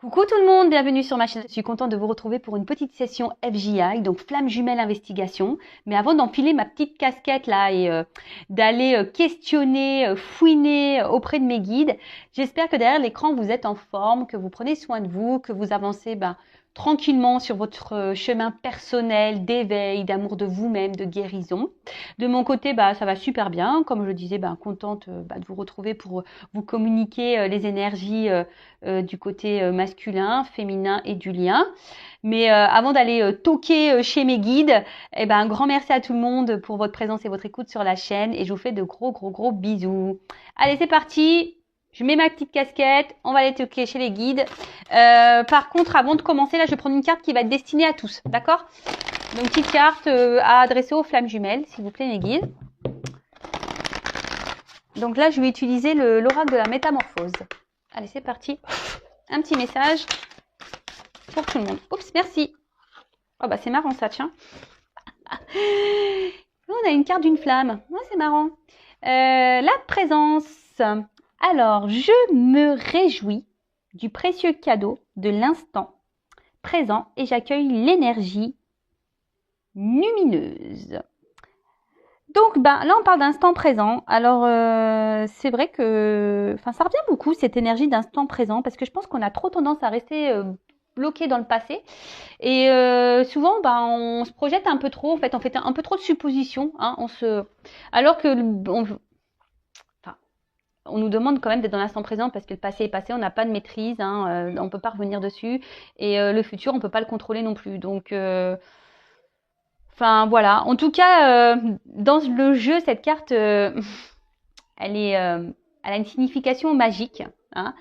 Coucou tout le monde, bienvenue sur ma chaîne. Je suis contente de vous retrouver pour une petite session FJI, donc flamme jumelle investigation. Mais avant d'enfiler ma petite casquette là et d'aller questionner, fouiner auprès de mes guides, j'espère que derrière l'écran vous êtes en forme, que vous prenez soin de vous, que vous avancez tranquillement sur votre chemin personnel d'éveil, d'amour de vous-même, de guérison. De mon côté, ça va super bien. Comme je le disais, contente de vous retrouver pour vous communiquer les énergies du côté masculin, féminin et du lien. Mais avant d'aller toquer chez mes guides, un grand merci à tout le monde pour votre présence et votre écoute sur la chaîne. Et je vous fais de gros bisous. Allez, c'est parti. Je mets ma petite casquette, on va aller toquer chez les guides. Par contre, avant de commencer, là, je vais prendre une carte qui va être destinée à tous, d'accord? Donc, petite carte à adresser aux flammes jumelles, s'il vous plaît, mes guides. Donc là, je vais utiliser l'oracle de la métamorphose. Allez, c'est parti. Un petit message pour tout le monde. Oups, merci. Oh, c'est marrant ça, tiens. On a une carte d'une flamme. Oh, c'est marrant. La présence. Alors, je me réjouis du précieux cadeau de l'instant présent et j'accueille l'énergie lumineuse. Donc, là, on parle d'instant présent. Alors, c'est vrai que ça revient beaucoup, cette énergie d'instant présent, parce que je pense qu'on a trop tendance à rester bloqué dans le passé. Et souvent, on se projette un peu trop. En fait, on fait un peu trop de suppositions. Hein, alors que on nous demande quand même d'être dans l'instant présent parce que le passé est passé, on n'a pas de maîtrise, hein, on ne peut pas revenir dessus. Et le futur, on ne peut pas le contrôler non plus. Donc, voilà. En tout cas, dans le jeu, cette carte, elle a une signification magique. Hein.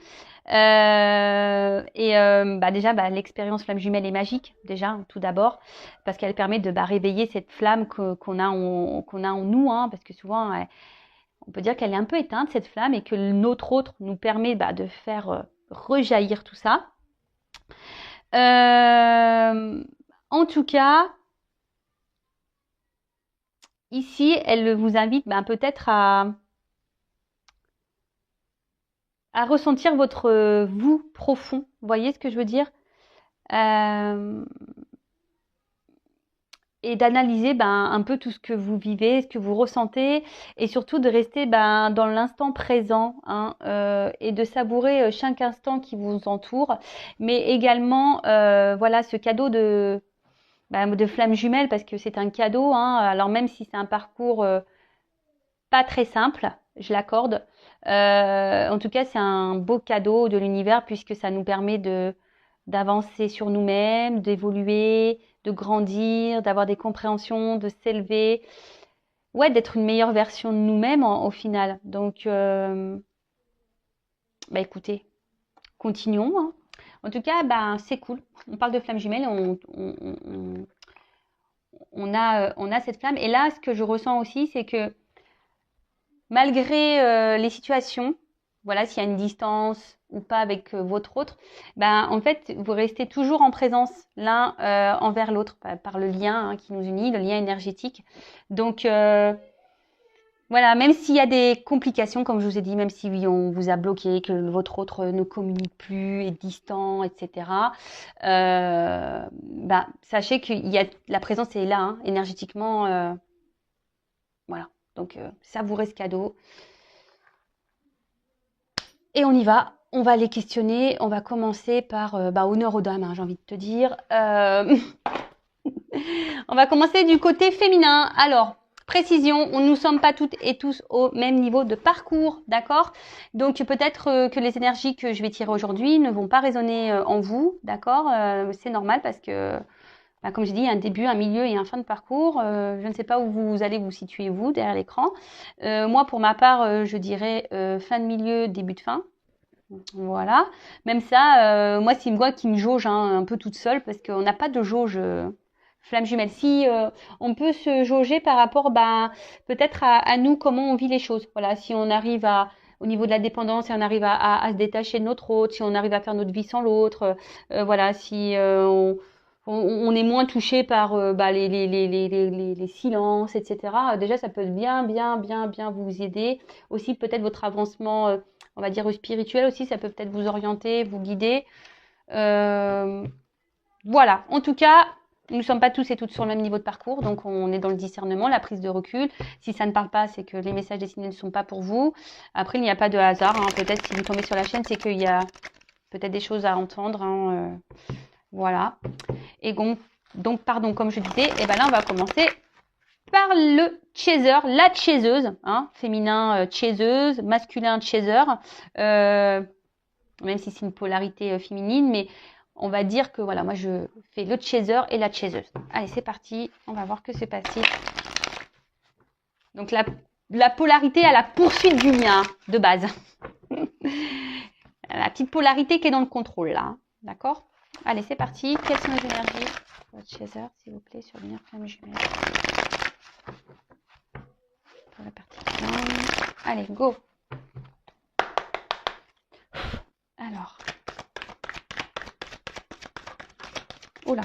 Déjà, l'expérience flamme jumelle est magique, déjà, tout d'abord, parce qu'elle permet de réveiller cette flamme qu'on a en nous, hein, parce que souvent, on peut dire qu'elle est un peu éteinte, cette flamme, et que notre autre nous permet de faire rejaillir tout ça. En tout cas, ici, elle vous invite peut-être à ressentir votre vous profond. Vous voyez ce que je veux dire? Et d'analyser un peu tout ce que vous vivez, ce que vous ressentez, et surtout de rester dans l'instant présent, hein, et de savourer chaque instant qui vous entoure, mais également voilà, ce cadeau de flamme jumelle, parce que c'est un cadeau, hein, alors même si c'est un parcours pas très simple, je l'accorde, en tout cas c'est un beau cadeau de l'univers, puisque ça nous permet d'avancer sur nous-mêmes, d'évoluer, de grandir, d'avoir des compréhensions, de s'élever, ouais, d'être une meilleure version de nous-mêmes au final. Donc, écoutez, continuons. Hein. En tout cas, c'est cool. On parle de flamme jumelle, on a cette flamme. Et là, ce que je ressens aussi, c'est que malgré les situations, voilà, s'il y a une distance ou pas avec votre autre, en fait, vous restez toujours en présence l'un envers l'autre par le lien, hein, qui nous unit, le lien énergétique. Donc, voilà, même s'il y a des complications, comme je vous ai dit, même si on vous a bloqué, que votre autre ne communique plus, est distant, etc., sachez que la présence est là, hein, énergétiquement. Voilà, donc savourez ce cadeau. Et on y va, on va les questionner, on va commencer par honneur aux dames, hein, j'ai envie de te dire. On va commencer du côté féminin. Alors, précision, nous ne sommes pas toutes et tous au même niveau de parcours, d'accord? Donc peut-être que les énergies que je vais tirer aujourd'hui ne vont pas résonner en vous, d'accord? C'est normal parce que, comme j'ai dit, il y a un début, un milieu et un fin de parcours. Je ne sais pas où vous allez vous situer, vous, derrière l'écran. Moi, pour ma part, je dirais fin de milieu, début de fin. Voilà. Même ça, moi, c'est moi qui me jauge, hein, un peu toute seule, parce qu'on n'a pas de jauge flamme jumelle. Si on peut se jauger par rapport peut-être à nous, comment on vit les choses. Voilà, si on arrive au niveau de la dépendance, si on arrive à se détacher de notre autre, si on arrive à faire notre vie sans l'autre, voilà, si on est moins touché par les silences, etc. Déjà, ça peut bien vous aider. Aussi, peut-être votre avancement, on va dire spirituel aussi, ça peut peut-être vous orienter, vous guider. Voilà, en tout cas, nous ne sommes pas tous et toutes sur le même niveau de parcours, donc on est dans le discernement, la prise de recul. Si ça ne parle pas, c'est que les messages destinés ne sont pas pour vous. Après, il n'y a pas de hasard, hein. Peut-être si vous tombez sur la chaîne, c'est qu'il y a peut-être des choses à entendre, hein, voilà. Et donc, pardon, comme je disais, et ben là, on va commencer par le chaser, la chaiseuse, hein, féminin chaiseuse, masculin chaser, même si c'est une polarité féminine, mais on va dire que voilà, moi je fais le chaser et la chaiseuse. Allez, c'est parti, on va voir que c'est passé. Donc la polarité à la poursuite du mien, de base. La petite polarité qui est dans le contrôle là, d'accord? Allez, c'est parti. Quelles sont les énergies? Votre chaser, s'il vous plaît, sur lumière flamme jumelle. Pour la partie flamme. Allez, go. Alors. Oula.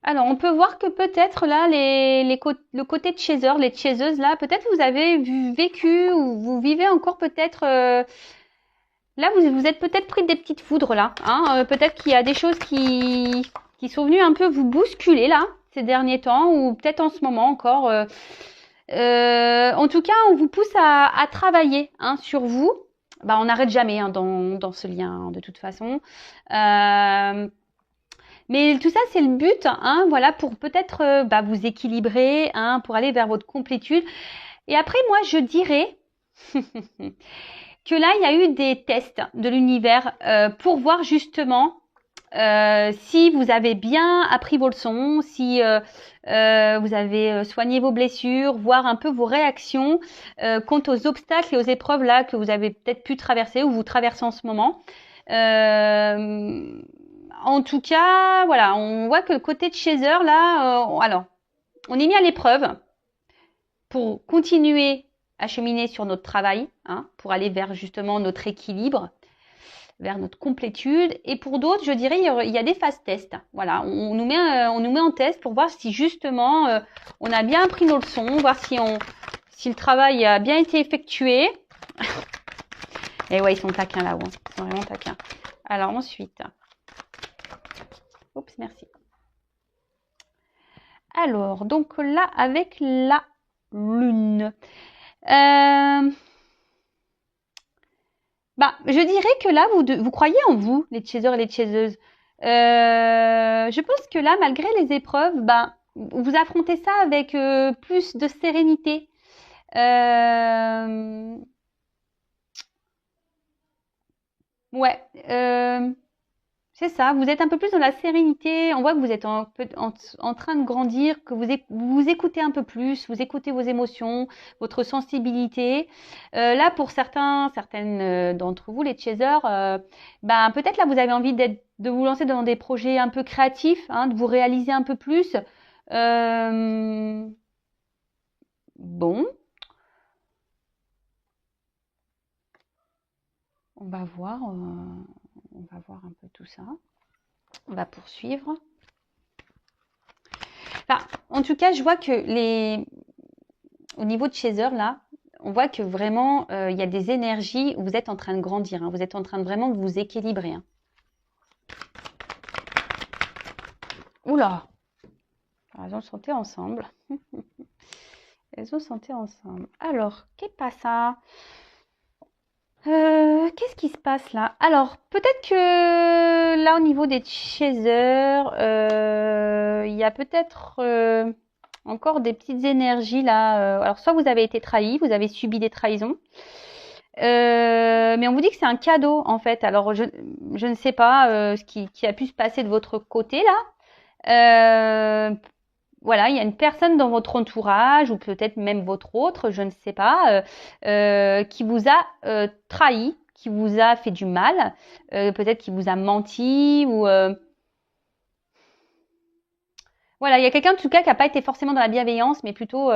Alors, on peut voir que peut-être là, le côté de chaser, les chaiseuses là, peut-être vous avez vécu ou vous vivez encore peut-être... là, vous êtes peut-être pris des petites foudres là. Hein, peut-être qu'il y a des choses qui sont venues un peu vous bousculer là, ces derniers temps, ou peut-être en ce moment encore. En tout cas, on vous pousse à travailler hein, sur vous. Bah, on n'arrête jamais hein, dans ce lien, hein, de toute façon. Mais tout ça, c'est le but, hein, voilà, pour peut-être vous équilibrer, hein, pour aller vers votre complétude. Et après, moi, je dirais que là, il y a eu des tests de l'univers pour voir justement si vous avez bien appris vos leçons, si vous avez soigné vos blessures, voir un peu vos réactions quant aux obstacles et aux épreuves là que vous avez peut-être pu traverser ou vous traversez en ce moment. En tout cas, voilà, on voit que le côté de chaser là, alors, on est mis à l'épreuve pour continuer à cheminer sur notre travail, hein, pour aller vers justement notre équilibre, vers notre complétude. Et pour d'autres, je dirais, il y a des phases tests. Voilà, on nous met en test pour voir si justement on a bien appris nos leçons, voir si le travail a bien été effectué. Et ouais, ils sont taquins là-haut, hein. Ils sont vraiment taquins. Alors ensuite, oups, merci. Alors, donc là, avec la lune. Je dirais que là, vous croyez en vous, les chasers et les chaseuses. Je pense que là, malgré les épreuves, vous affrontez ça avec plus de sérénité. Ouais. C'est ça, vous êtes un peu plus dans la sérénité. On voit que vous êtes en train de grandir, que vous écoutez un peu plus, vous écoutez vos émotions, votre sensibilité. Là, pour certaines d'entre vous, les chasers, peut-être là, vous avez envie de vous lancer dans des projets un peu créatifs, hein, de vous réaliser un peu plus. Bon. On va voir un peu tout ça. On va poursuivre. En tout cas, je vois que au niveau de chaser, là, on voit que vraiment, il y a des énergies où vous êtes en train de grandir. Hein, vous êtes en train de vraiment vous équilibrer. Hein. Oula! Elles ont chanté ensemble. Elles ont chanté ensemble. Alors, qu'est-ce ça? Qu'est-ce qui se passe là? Alors, peut-être que là, au niveau des chasers, il y a peut-être encore des petites énergies là. Alors, soit vous avez été trahi, vous avez subi des trahisons. Mais on vous dit que c'est un cadeau en fait. Alors, je ne sais pas ce qui a pu se passer de votre côté là. Voilà, il y a une personne dans votre entourage ou peut-être même votre autre, je ne sais pas, qui vous a trahi, qui vous a fait du mal, peut-être qui vous a menti ou voilà, il y a quelqu'un en tout cas qui n'a pas été forcément dans la bienveillance, mais plutôt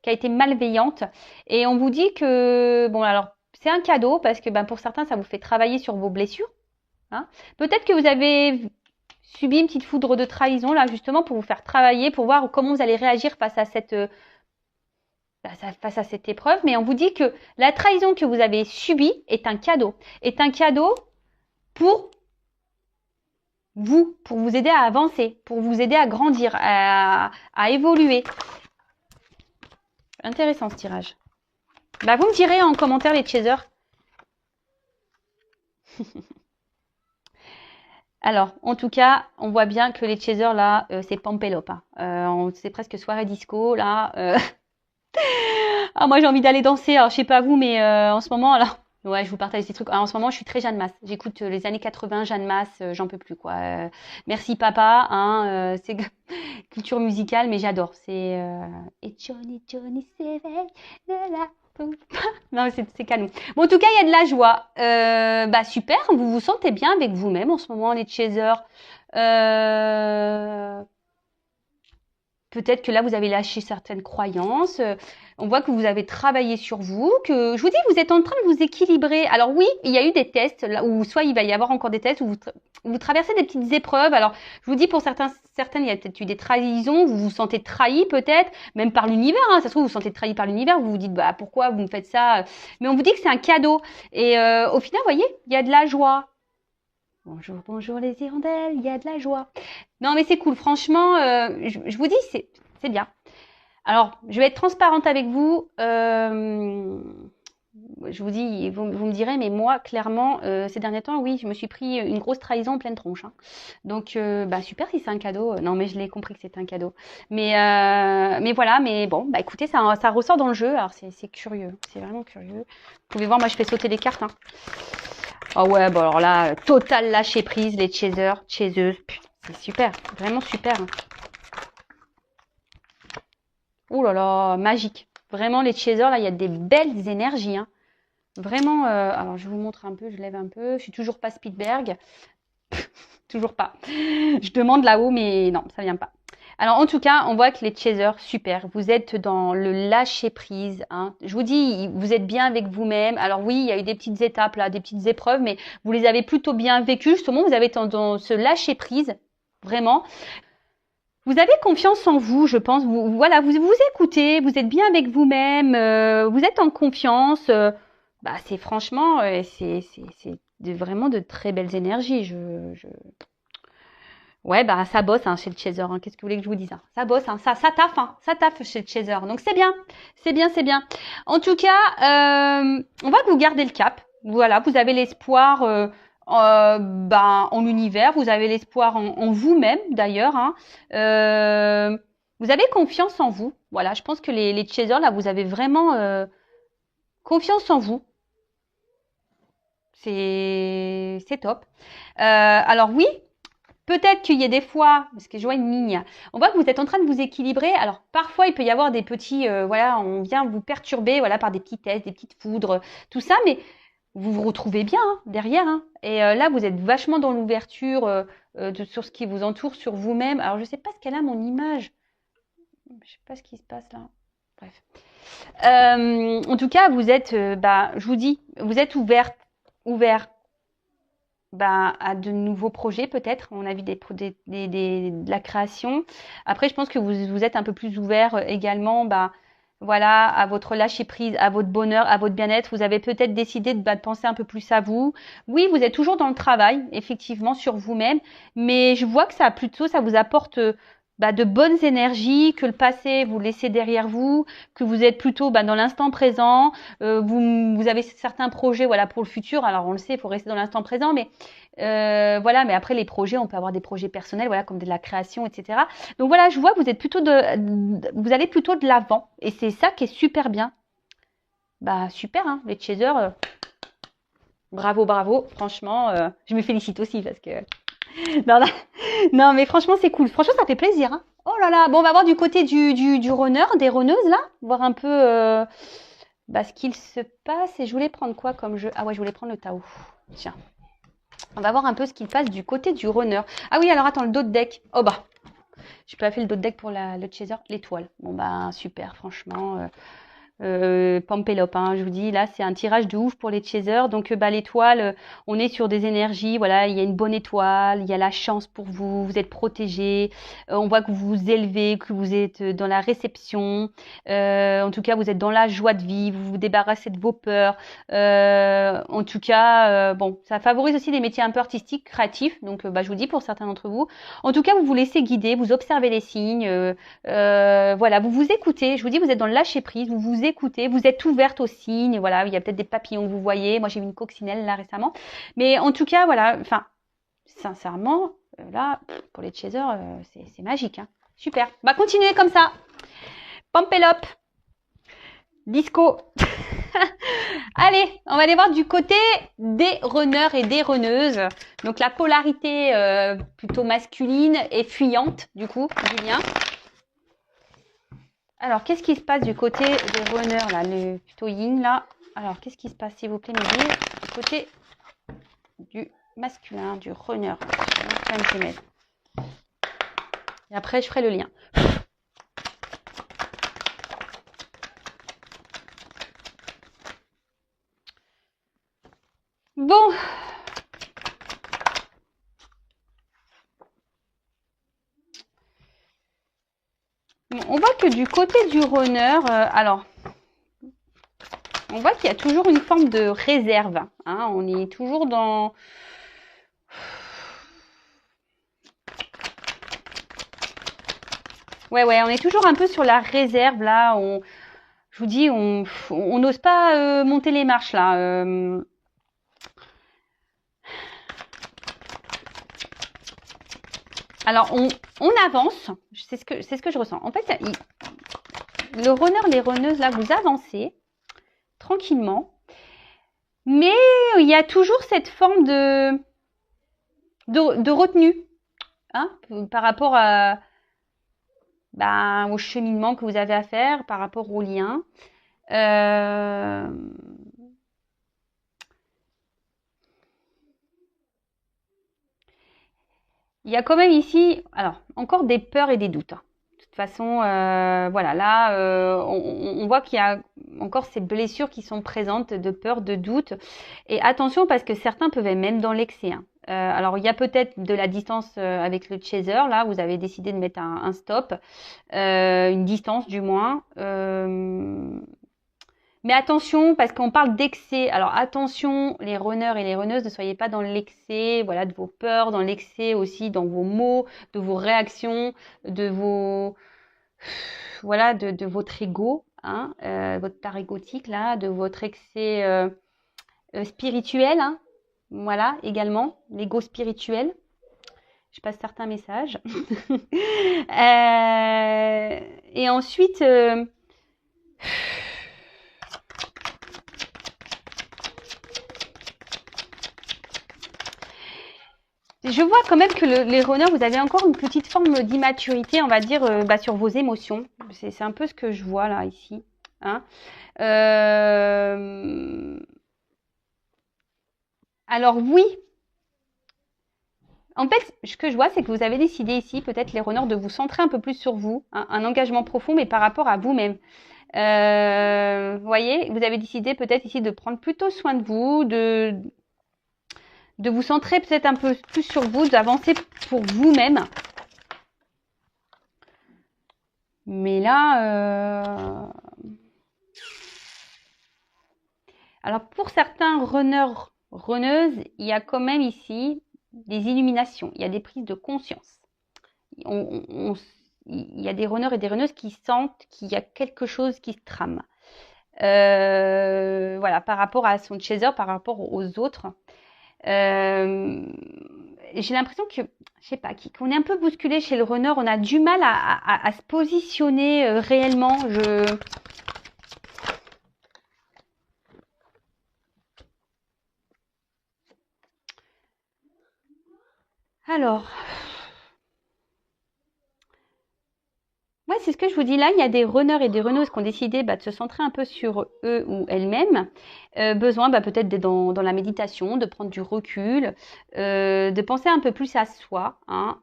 qui a été malveillante. Et on vous dit que bon, alors c'est un cadeau parce que pour certains ça vous fait travailler sur vos blessures. Hein. Peut-être que vous avez subi une petite foudre de trahison là justement pour vous faire travailler, pour voir comment vous allez réagir face à cette face à cette épreuve, mais on vous dit que la trahison que vous avez subie est un cadeau pour vous, pour vous aider à avancer, pour vous aider à grandir, à évoluer. Intéressant ce tirage. Bah, vous me direz en commentaire les chasers. Alors, en tout cas, on voit bien que les chasers là, c'est Pampelope. Hein. C'est presque soirée disco là. Ah, moi j'ai envie d'aller danser. Alors, je sais pas vous, mais en ce moment, là, ouais, je vous partage des trucs. Alors, en ce moment, je suis très Jeanne Masse. J'écoute les années 80, Jeanne Masse, j'en peux plus quoi. Merci papa, hein, c'est culture musicale, mais j'adore. C'est et Johnny s'éveille de la non, c'est canon. Bon, en tout cas, il y a de la joie. Bah super, vous vous sentez bien avec vous-même en ce moment, les chasers. Peut-être que là, vous avez lâché certaines croyances. On voit que vous avez travaillé sur vous, que je vous dis, vous êtes en train de vous équilibrer. Alors oui, il y a eu des tests, là, où soit il va y avoir encore des tests, où vous traversez des petites épreuves. Alors, je vous dis, pour certaines, il y a peut-être eu des trahisons, vous vous sentez trahi peut-être, même par l'univers. Hein. Ça se trouve, vous vous sentez trahi par l'univers, vous vous dites, bah pourquoi vous me faites ça? Mais on vous dit que c'est un cadeau. Et au final, vous voyez, il y a de la joie. Bonjour, bonjour les hirondelles, il y a de la joie. Non mais c'est cool, franchement, je vous dis, c'est bien. Alors, je vais être transparente avec vous. Je vous dis, vous me direz, mais moi, clairement, ces derniers temps, oui, je me suis pris une grosse trahison en pleine tronche. Hein. Donc, bah super si c'est un cadeau. Non mais je l'ai compris que c'était un cadeau. Mais voilà, mais bon, bah écoutez, ça ressort dans le jeu. Alors c'est curieux, c'est vraiment curieux. Vous pouvez voir, moi je fais sauter les cartes. Hein. Oh ouais, bon alors là, total lâcher prise, les chasers, chaseuses, c'est super, vraiment super. Hein. Oh là là, magique. Vraiment, les chasers, là, il y a des belles énergies. Hein. Vraiment, alors je vous montre un peu, je lève un peu. Je suis toujours pas Spielberg. Toujours pas. Je demande là-haut, mais non, ça vient pas. Alors, en tout cas, on voit que les chasers, super. Vous êtes dans le lâcher-prise. Hein. Je vous dis, vous êtes bien avec vous-même. Alors oui, il y a eu des petites étapes, là, des petites épreuves, mais vous les avez plutôt bien vécues. Justement, vous avez dans ce lâcher-prise, vraiment. Vous avez confiance en vous, je pense. Voilà, vous écoutez, vous êtes bien avec vous-même, vous êtes en confiance. Bah, c'est franchement, c'est vraiment de très belles énergies. Ouais, bah ça bosse hein, chez le chaser. Hein. Qu'est-ce que vous voulez que je vous dise hein. Ça bosse, hein. Ça taffe chez le chaser. Donc c'est bien, c'est bien, c'est bien. En tout cas, on voit que vous gardez le cap. Voilà, vous avez l'espoir en l'univers, vous avez l'espoir en vous-même d'ailleurs. Hein. Vous avez confiance en vous. Voilà, je pense que les chasers là, vous avez vraiment confiance en vous. C'est top. Alors oui. Peut-être qu'il y a des fois, parce que je vois une ligne, on voit que vous êtes en train de vous équilibrer. Alors parfois il peut y avoir des petits, voilà, on vient vous perturber, voilà, par des petits tests, des petites foudres, tout ça, mais vous vous retrouvez bien hein, derrière. Hein. Et là vous êtes vachement dans l'ouverture sur ce qui vous entoure, sur vous-même. Alors je sais pas ce qu'elle a mon image, je sais pas ce qui se passe là. Bref. En tout cas vous êtes, je vous dis, vous êtes ouvert à de nouveaux projets peut-être. On a vu de la création. Après, je pense que vous êtes un peu plus ouvert également voilà, à votre lâcher prise, à votre bonheur, à votre bien-être. Vous avez peut-être décidé de penser un peu plus à vous. Oui, vous êtes toujours dans le travail, effectivement, sur vous-même. Mais je vois que ça vous apporte de bonnes énergies, que le passé vous laissez derrière vous, que vous êtes plutôt dans l'instant présent. Vous avez certains projets voilà pour le futur. Alors on le sait, il faut rester dans l'instant présent, mais voilà. Mais après les projets, on peut avoir des projets personnels, voilà comme de la création, etc. Donc voilà, je vois que vous êtes plutôt vous allez plutôt de l'avant, et c'est ça qui est super bien. Bah super, hein, les chasers. Bravo, bravo. Franchement, je me félicite aussi parce que non, mais franchement, c'est cool. Franchement, ça fait plaisir. Hein. Oh là là. Bon, on va voir du côté du runner, des runneuses, là. Voir un peu ce qu'il se passe. Et je voulais prendre quoi comme jeu? Ah ouais, je voulais prendre le Tao. Tiens. On va voir un peu ce qu'il passe du côté du runner. Ah oui, alors attends, le dos de deck. Oh bah. J'ai pas fait le dos de deck pour le chaser. L'étoile. Bon, bah, super, franchement. Pampelop, hein, je vous dis, là, c'est un tirage de ouf pour les chasers. Donc, l'étoile, on est sur des énergies. Voilà, il y a une bonne étoile, il y a la chance pour vous, vous êtes protégé. On voit que vous vous élevez, que vous êtes dans la réception. En tout cas, vous êtes dans la joie de vivre, vous vous débarrassez de vos peurs. En tout cas, bon, ça favorise aussi des métiers un peu artistiques, créatifs. Donc, je vous dis, pour certains d'entre vous. En tout cas, vous vous laissez guider, vous observez les signes. Voilà, vous vous écoutez. Je vous dis, vous êtes dans le lâcher prise, vous vous écoutez, vous êtes ouverte aux signes. Voilà, il y a peut-être des papillons que vous voyez. Moi, j'ai vu une coccinelle là récemment. Mais en tout cas, voilà. Enfin, sincèrement, là, pour les chasers, c'est magique. Hein. Super. Bah, continuez comme ça. Pampelop. Disco. Allez, on va aller voir du côté des runners et des runneuses. Donc la polarité plutôt masculine et fuyante, du coup, du lien. Alors, qu'est-ce qui se passe du côté des runners, là, le plutôt yin, là? Alors, qu'est-ce qui se passe, s'il vous plaît, me dire, du côté du masculin, du runner. Et après, je ferai le lien. Bon. On voit que du côté du runner, alors, on voit qu'il y a toujours une forme de réserve. Hein, on est toujours dans... Ouais, on est toujours un peu sur la réserve, là. Je vous dis, on n'ose pas monter les marches, là. Alors, on avance. C'est ce que je ressens. En fait, le runner, les runneuses, là, vous avancez tranquillement. Mais il y a toujours cette forme de retenue hein, par rapport au cheminement que vous avez à faire, par rapport au lien. Il y a quand même ici, alors, encore des peurs et des doutes. Hein. De toute façon, voilà, là, on voit qu'il y a encore ces blessures qui sont présentes de peur, de doute. Et attention, parce que certains peuvent être même dans l'excès. Hein. Alors, il y a peut-être de la distance avec le chaser. Là, vous avez décidé de mettre un stop, une distance du moins. Mais attention, parce qu'on parle d'excès. Alors attention, les runners et les runneuses, ne soyez pas dans l'excès, voilà, de vos peurs, dans l'excès aussi, dans vos mots, de vos réactions, de vos, voilà, de votre ego, hein, votre part égotique là, de votre excès spirituel, hein, voilà, également, l'ego spirituel. Je passe certains messages. Et ensuite. Je vois quand même que les runners, vous avez encore une petite forme d'immaturité, on va dire, sur vos émotions. C'est un peu ce que je vois là, ici. Hein. Alors oui. En fait, ce que je vois, c'est que vous avez décidé ici, peut-être les runners, de vous centrer un peu plus sur vous. Hein, un engagement profond, mais par rapport à vous-même. Vous voyez, vous avez décidé peut-être ici de prendre plutôt soin de vous, de vous centrer peut-être un peu plus sur vous, d'avancer pour vous-même. Mais là, alors pour certains runners, runneuses, il y a quand même ici des illuminations, il y a des prises de conscience. Il y a des runners et des runneuses qui sentent qu'il y a quelque chose qui se trame. Voilà, par rapport à son chaser, par rapport aux autres. J'ai l'impression que, je sais pas, qu'on est un peu bousculé chez le runner. On a du mal à se positionner réellement. Alors, ouais, c'est ce que je vous dis là. Il y a des runners et des runneuses qui ont décidé de se centrer un peu sur eux ou elles-mêmes. Besoin peut-être d'être dans la méditation, de prendre du recul, de penser un peu plus à soi. Hein,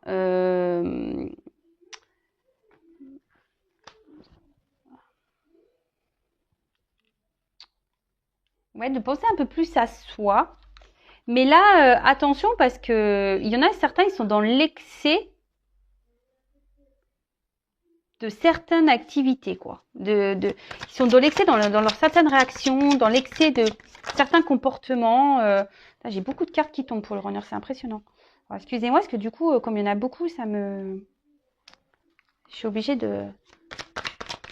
ouais, de penser un peu plus à soi. Mais là, attention parce que il y en a certains, ils sont dans l'excès de certaines activités, quoi. Ils sont dans l'excès dans leurs certaines réactions, dans l'excès de certains comportements. J'ai beaucoup de cartes qui tombent pour le runner, c'est impressionnant. Alors, excusez-moi, parce que du coup, comme il y en a beaucoup, je suis obligée de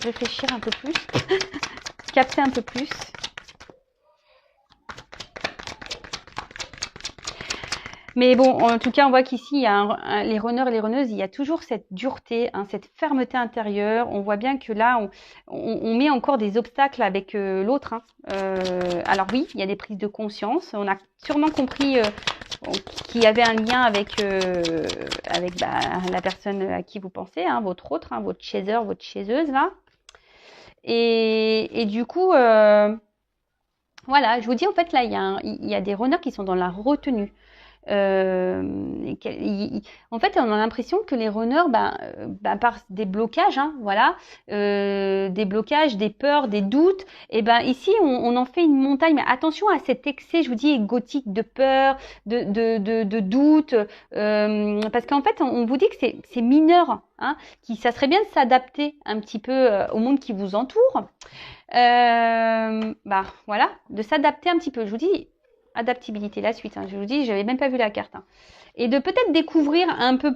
réfléchir un peu plus, capter un peu plus. Mais bon, en tout cas, on voit qu'ici, il y a les runners et les runneuses, il y a toujours cette dureté, hein, cette fermeté intérieure. On voit bien que là, on met encore des obstacles avec l'autre. Hein. Alors oui, il y a des prises de conscience. On a sûrement compris qu'il y avait un lien avec la personne à qui vous pensez, hein, votre autre, hein, votre chaser, votre chaiseuse, là. Et du coup, voilà, je vous dis, en fait, là, il y a des runners qui sont dans la retenue. En fait, on a l'impression que les runners, par des blocages, hein, voilà, des blocages, des peurs, des doutes, et ben ici, on en fait une montagne. Mais attention à cet excès, je vous dis, égotique de peur, de doute, parce qu'en fait, on vous dit que c'est mineur, hein, ça serait bien de s'adapter un petit peu au monde qui vous entoure. Voilà, de s'adapter un petit peu. Je vous dis. Adaptabilité, la suite. Hein. Je vous dis, j'avais même pas vu la carte. Hein. Et de peut-être découvrir un peu,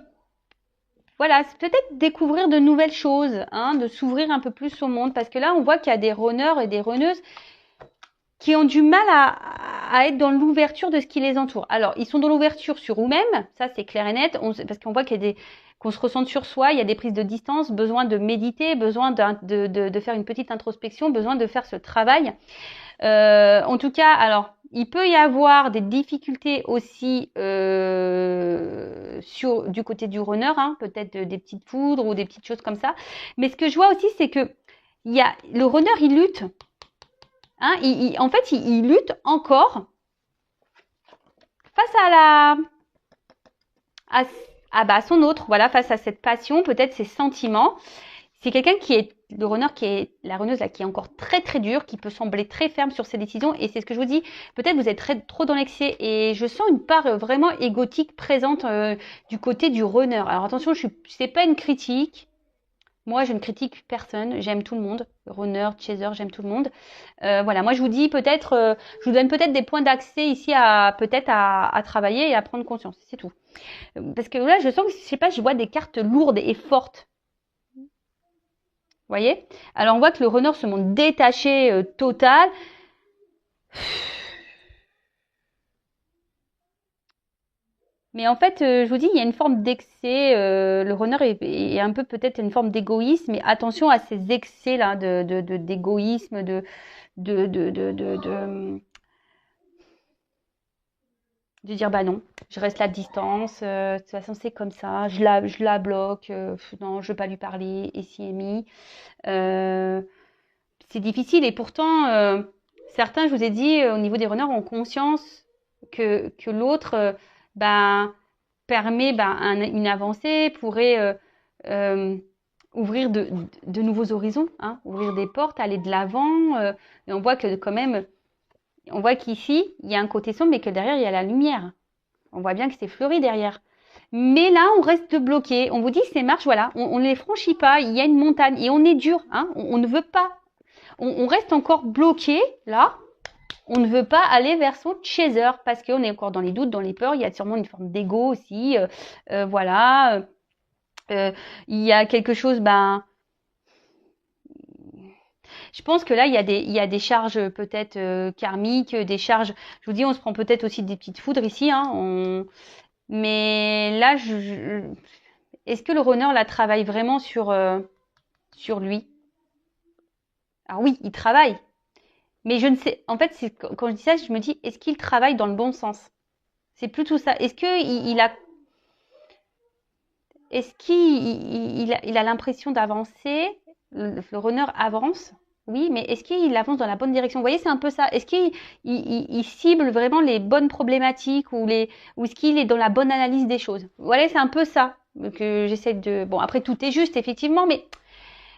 voilà, peut-être découvrir de nouvelles choses, hein, de s'ouvrir un peu plus au monde. Parce que là, on voit qu'il y a des runners et des runneuses qui ont du mal à être dans l'ouverture de ce qui les entoure. Alors, ils sont dans l'ouverture sur eux-mêmes, ça c'est clair et net, parce qu'on voit qu'il y a qu'on se ressent sur soi, il y a des prises de distance, besoin de méditer, besoin de faire une petite introspection, besoin de faire ce travail. En tout cas, alors, il peut y avoir des difficultés aussi du côté du runner, hein, peut-être des petites foudres ou des petites choses comme ça. Mais ce que je vois aussi, c'est que le runner, il lutte. Hein, en fait, il lutte encore face à son autre, voilà, face à cette passion, peut-être ses sentiments. C'est quelqu'un le runner la runneuse là, qui est encore très très dure, qui peut sembler très ferme sur ses décisions. Et c'est ce que je vous dis, peut-être vous êtes trop dans l'excès. Et je sens une part vraiment égotique présente du côté du runner. Alors attention, c'est pas une critique. Moi, je ne critique personne, j'aime tout le monde. Runner, chaser, j'aime tout le monde. Voilà, moi je vous dis peut-être, je vous donne peut-être des points d'accès ici à travailler et à prendre conscience, c'est tout. Parce que là, je sens que, je sais pas, je vois des cartes lourdes et fortes. Vous voyez? Alors on voit que le runner se montre détaché total. Mais en fait, je vous dis, il y a une forme d'excès. Le runner est un peu peut-être une forme d'égoïsme. Mais attention à ces excès là d'égoïsme, de dire bah non, je reste à distance. De toute façon, c'est comme ça. Je la bloque. Non, je veux pas lui parler. Et si Amy, c'est difficile. Et pourtant, certains, je vous ai dit, au niveau des runners, ont conscience que l'autre, permet une avancée, pourrait ouvrir de nouveaux horizons, hein, ouvrir des portes, aller de l'avant. Et on voit que quand même, on voit qu'ici, il y a un côté sombre, mais que derrière, il y a la lumière. On voit bien que c'est fleuri derrière. Mais là, on reste bloqué. On vous dit, ces marches, voilà, on ne les franchit pas. Il y a une montagne et on est dur. Hein, on ne veut pas. On reste encore bloqué, là. On ne veut pas aller vers son chaser parce qu'on est encore dans les doutes, dans les peurs. Il y a sûrement une forme d'ego aussi. Voilà. Il y a quelque chose, je pense que là, il y a des charges peut-être karmiques, des charges. Je vous dis, on se prend peut-être aussi des petites foudres ici. Hein, mais là, est-ce que le runner là travaille vraiment sur lui? Alors oui, il travaille. Mais je ne sais, en fait, quand je dis ça, je me dis, est-ce qu'il travaille dans le bon sens? C'est plutôt ça. Est-ce qu'il a l'impression d'avancer? Le runner avance, oui, mais est-ce qu'il avance dans la bonne direction? Vous voyez, c'est un peu ça. Est-ce qu'il cible vraiment les bonnes problématiques ou est-ce qu'il est dans la bonne analyse des choses? Voilà, c'est un peu ça que j'essaie de. Bon, après tout est juste effectivement, mais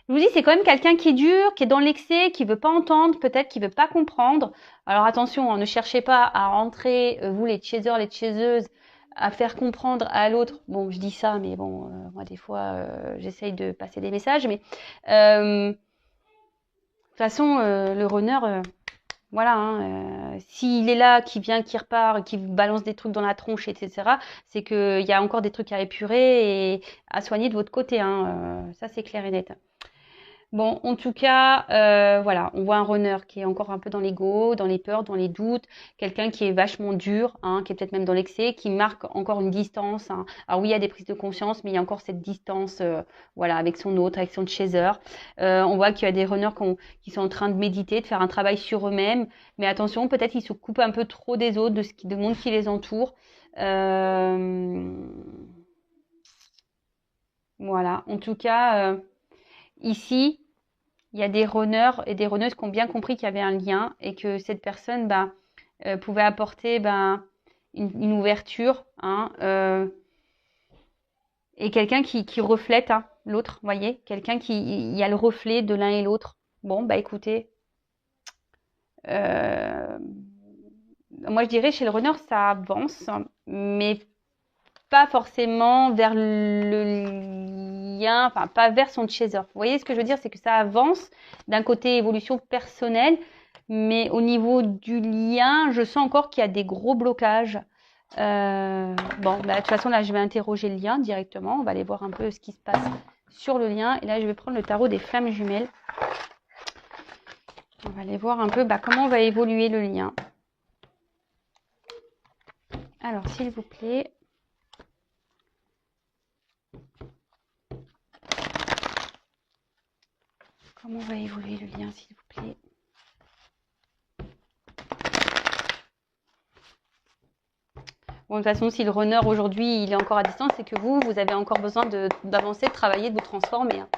Je vous dis, c'est quand même quelqu'un qui est dur, qui est dans l'excès, qui veut pas entendre, peut-être qui veut pas comprendre. Alors attention, hein, ne cherchez pas à rentrer, vous les chasers, les chaseuses, à faire comprendre à l'autre. Bon, je dis ça, mais bon, moi des fois, j'essaye de passer des messages, mais de toute façon, le runner, voilà, hein, s'il est là, qui vient, qui repart, qui vous balance des trucs dans la tronche, etc., c'est qu'il y a encore des trucs à épurer et à soigner de votre côté, hein, ça c'est clair et net. Bon, en tout cas, voilà, on voit un runner qui est encore un peu dans l'ego, dans les peurs, dans les doutes, quelqu'un qui est vachement dur, hein, qui est peut-être même dans l'excès, qui marque encore une distance, hein. Alors oui, il y a des prises de conscience, mais il y a encore cette distance, voilà, avec son autre, avec son chaser. On voit qu'il y a des runners qui sont en train de méditer, de faire un travail sur eux-mêmes, mais attention, peut-être ils se coupent un peu trop des autres, du monde qui les entoure. Voilà, en tout cas, ici. Il y a des runners et des runneuses qui ont bien compris qu'il y avait un lien et que cette personne pouvait apporter une ouverture, hein, et quelqu'un qui reflète, hein, l'autre, vous voyez, quelqu'un il y a le reflet de l'un et l'autre. Bon, bah écoutez, euh, moi je dirais chez le runner ça avance, mais pas forcément vers le lien, enfin pas vers son chaser. Vous voyez ce que je veux dire, c'est que ça avance d'un côté évolution personnelle, mais au niveau du lien, je sens encore qu'il y a des gros blocages. Bon, bah, de toute façon là, je vais interroger le lien directement. On va aller voir un peu ce qui se passe sur le lien. Et là, je vais prendre le tarot des flammes jumelles. On va aller voir un peu comment va évoluer le lien. Alors, s'il vous plaît. Comment va évoluer le lien, s'il vous plaît? Bon, de toute façon, si le runner aujourd'hui il est encore à distance, c'est que vous avez encore besoin d'avancer, de travailler, de vous transformer, hein.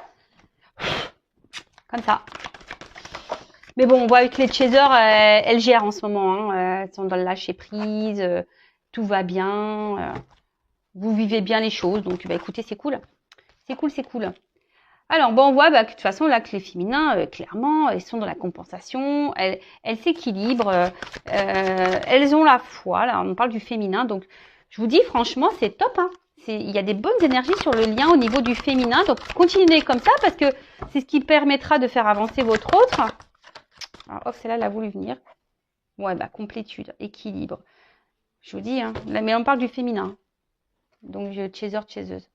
Comme ça. Mais bon, on voit avec les chasers, elles gèrent en ce moment, hein, elles sont dans le lâcher prise, tout va bien, vous vivez bien les choses, donc bah écoutez, c'est cool. C'est cool, c'est cool. Alors, bon, on voit que de toute façon, là, que les féminins, clairement, elles sont dans la compensation, elles s'équilibrent, elles ont la foi, là, on parle du féminin, donc je vous dis, franchement, c'est top, hein. Il y a des bonnes énergies sur le lien au niveau du féminin, donc continuez comme ça, parce que c'est ce qui permettra de faire avancer votre autre. Alors, hop, celle-là, elle a voulu venir. Ouais, complétude, équilibre. Je vous dis, hein, là, mais on parle du féminin, donc chaser, chaseuse.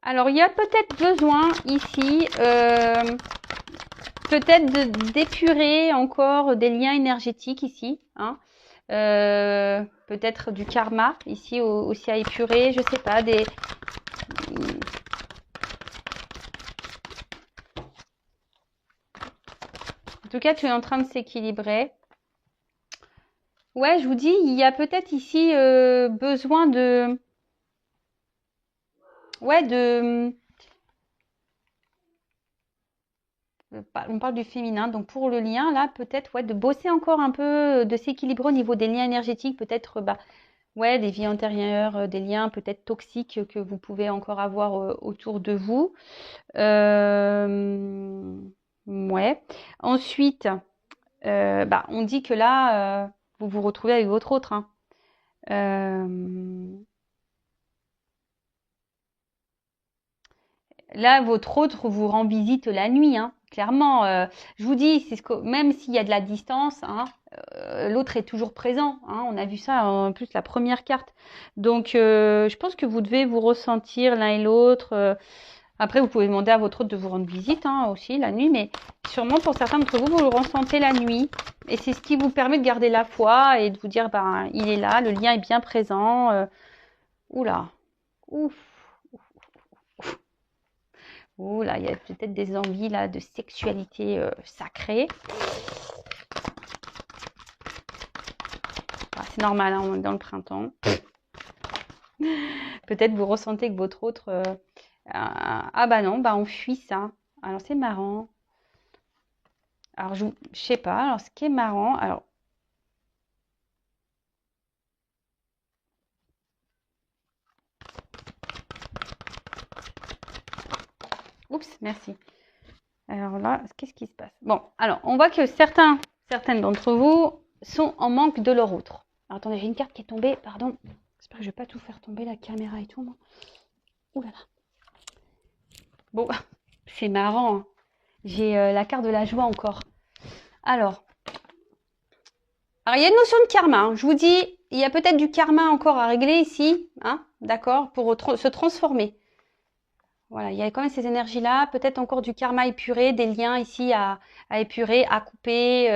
Alors, il y a peut-être besoin ici, peut-être d'épurer encore des liens énergétiques ici, hein. Peut-être du karma ici aussi à épurer, je sais pas, En tout cas, tu es en train de s'équilibrer. Ouais, je vous dis, il y a peut-être ici besoin de... Ouais, on parle du féminin, donc pour le lien, là, peut-être, ouais, de bosser encore un peu, de s'équilibrer au niveau des liens énergétiques, peut-être, ouais, des vies antérieures, des liens peut-être toxiques que vous pouvez encore avoir autour de vous. Ouais. Ensuite, on dit que là, vous vous retrouvez avec votre autre, hein. Là, votre autre vous rend visite la nuit, hein. Clairement, je vous dis, même s'il y a de la distance, hein, l'autre est toujours présent, hein. On a vu ça en plus la première carte. Donc, je pense que vous devez vous ressentir l'un et l'autre. Après, vous pouvez demander à votre autre de vous rendre visite, hein, aussi la nuit, mais sûrement pour certains d'entre vous, vous le ressentez la nuit. Et c'est ce qui vous permet de garder la foi et de vous dire, il est là, le lien est bien présent. Oula, ouf. Oh là, il y a peut-être des envies là de sexualité sacrée. C'est normal, hein, on est dans le printemps. Peut-être vous ressentez que votre autre... ah bah non, on fuit ça. Alors c'est marrant. Alors je sais pas, alors ce qui est marrant... Oups, merci. Alors là, qu'est-ce qui se passe? Bon, alors, on voit que certaines d'entre vous sont en manque de leur autre. Alors, attendez, j'ai une carte qui est tombée, pardon. J'espère que je ne vais pas tout faire tomber, la caméra et tout, moi. Ouh là là. Bon, c'est marrant, hein. J'ai la carte de la joie encore. Alors, il y a une notion de karma, hein. Je vous dis, il y a peut-être du karma encore à régler ici, hein, d'accord, pour se transformer. Voilà, il y a quand même ces énergies-là, peut-être encore du karma épuré, des liens ici à épurer, à couper,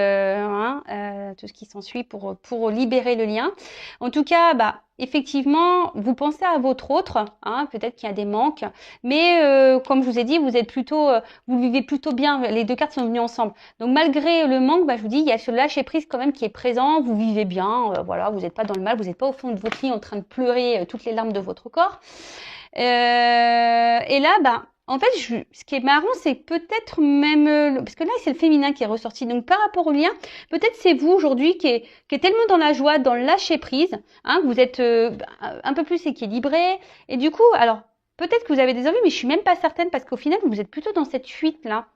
tout ce qui s'ensuit pour libérer le lien. En tout cas, effectivement, vous pensez à votre autre, hein, peut-être qu'il y a des manques, mais comme je vous ai dit, vous êtes plutôt, vous vivez plutôt bien. Les deux cartes sont venues ensemble. Donc malgré le manque, je vous dis, il y a ce lâcher prise quand même qui est présent. Vous vivez bien, voilà, vous n'êtes pas dans le mal, vous n'êtes pas au fond de votre lit en train de pleurer toutes les larmes de votre corps. Et là, en fait, ce qui est marrant, c'est peut-être même, parce que là, c'est le féminin qui est ressorti. Donc, par rapport au lien, peut-être c'est vous aujourd'hui qui est tellement dans la joie, dans le lâcher prise, hein, vous êtes un peu plus équilibré. Et du coup, alors, peut-être que vous avez des envies, mais je suis même pas certaine parce qu'au final, vous êtes plutôt dans cette fuite-là.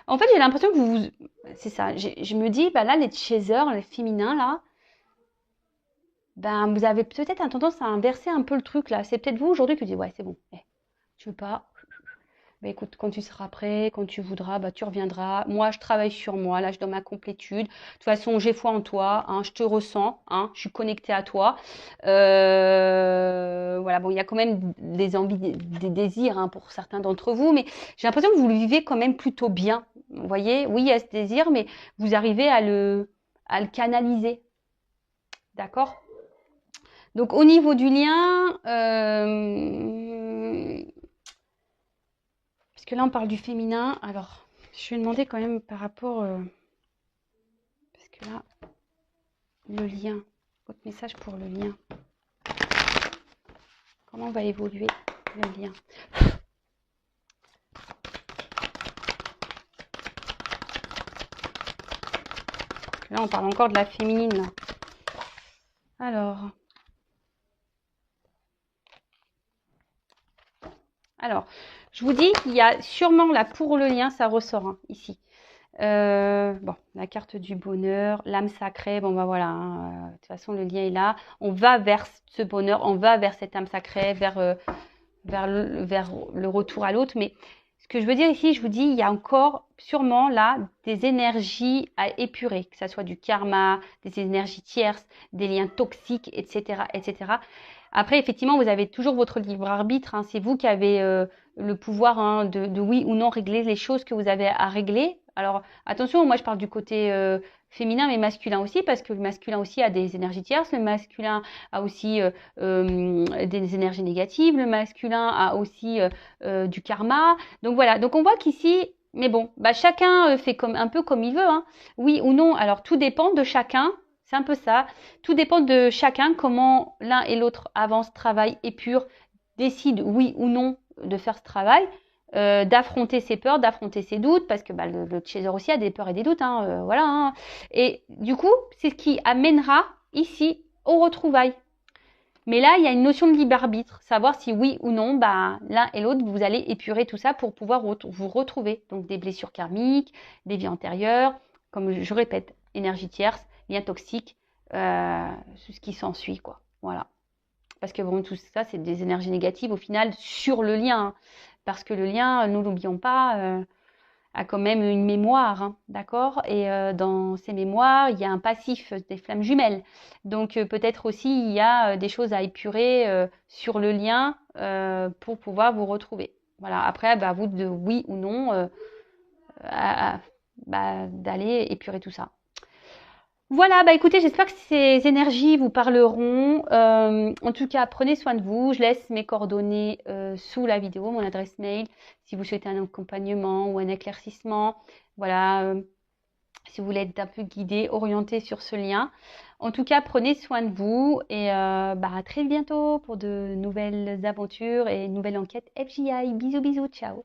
En fait, j'ai l'impression que c'est ça. Je me dis, là, les chasers, les féminins, là, vous avez peut-être un tendance à inverser un peu le truc là. C'est peut-être vous aujourd'hui qui dites ouais, c'est bon. Tu veux pas? Écoute, quand tu seras prêt, quand tu voudras, tu reviendras. Moi, je travaille sur moi. Là, je donne ma complétude. De toute façon, j'ai foi en toi. Hein, je te ressens. Hein, je suis connectée à toi. Voilà. Bon, il y a quand même des envies, des désirs hein, pour certains d'entre vous, mais j'ai l'impression que vous le vivez quand même plutôt bien. Vous voyez? Oui, il y a ce désir, mais vous arrivez à le canaliser. D'accord? Donc au niveau du lien, parce que là on parle du féminin, alors je vais demander quand même par rapport, parce que là, le lien, votre message pour le lien, comment va évoluer le lien? Là on parle encore de la féminine. Là. Alors, je vous dis, il y a sûrement là pour le lien, ça ressort hein, ici. Bon, la carte du bonheur, l'âme sacrée, voilà, hein, de toute façon le lien est là. On va vers ce bonheur, on va vers cette âme sacrée, vers le retour à l'autre. Mais ce que je veux dire ici, je vous dis, il y a encore sûrement là des énergies à épurer, que ça soit du karma, des énergies tierces, des liens toxiques, etc., etc. Après, effectivement, vous avez toujours votre libre arbitre. Hein, c'est vous qui avez le pouvoir hein, de oui ou non régler les choses que vous avez à régler. Alors, attention, moi je parle du côté féminin, mais masculin aussi, parce que le masculin aussi a des énergies tierces. Le masculin a aussi des énergies négatives. Le masculin a aussi du karma. Donc voilà. Donc on voit qu'ici, mais bon, chacun fait un peu comme il veut. Hein. Oui ou non. Alors tout dépend de chacun. C'est un peu ça. Tout dépend de chacun, comment l'un et l'autre avancent, travaillent, épurent, décident oui ou non de faire ce travail, d'affronter ses peurs, d'affronter ses doutes, parce que le chaser aussi a des peurs et des doutes. Hein, voilà. Hein. Et du coup, c'est ce qui amènera ici aux retrouvailles. Mais là, il y a une notion de libre arbitre, savoir si oui ou non, l'un et l'autre, vous allez épurer tout ça pour pouvoir vous retrouver. Donc des blessures karmiques, des vies antérieures, comme je répète, énergie tierce, lien toxique, ce qui s'ensuit, quoi. Voilà. Parce que bon, tout ça, c'est des énergies négatives au final sur le lien. Hein. Parce que le lien, nous l'oublions pas, a quand même une mémoire, hein, d'accord? Et dans ces mémoires, il y a un passif des flammes jumelles. Donc peut-être aussi il y a des choses à épurer sur le lien pour pouvoir vous retrouver. Voilà. Après, à vous de oui ou non d'aller épurer tout ça. Voilà, écoutez, j'espère que ces énergies vous parleront. En tout cas, prenez soin de vous. Je laisse mes coordonnées sous la vidéo, mon adresse mail, si vous souhaitez un accompagnement ou un éclaircissement. Voilà, si vous voulez être un peu guidé, orienté sur ce lien. En tout cas, prenez soin de vous et à très bientôt pour de nouvelles aventures et une nouvelle enquête FJI. Bisous, bisous, ciao.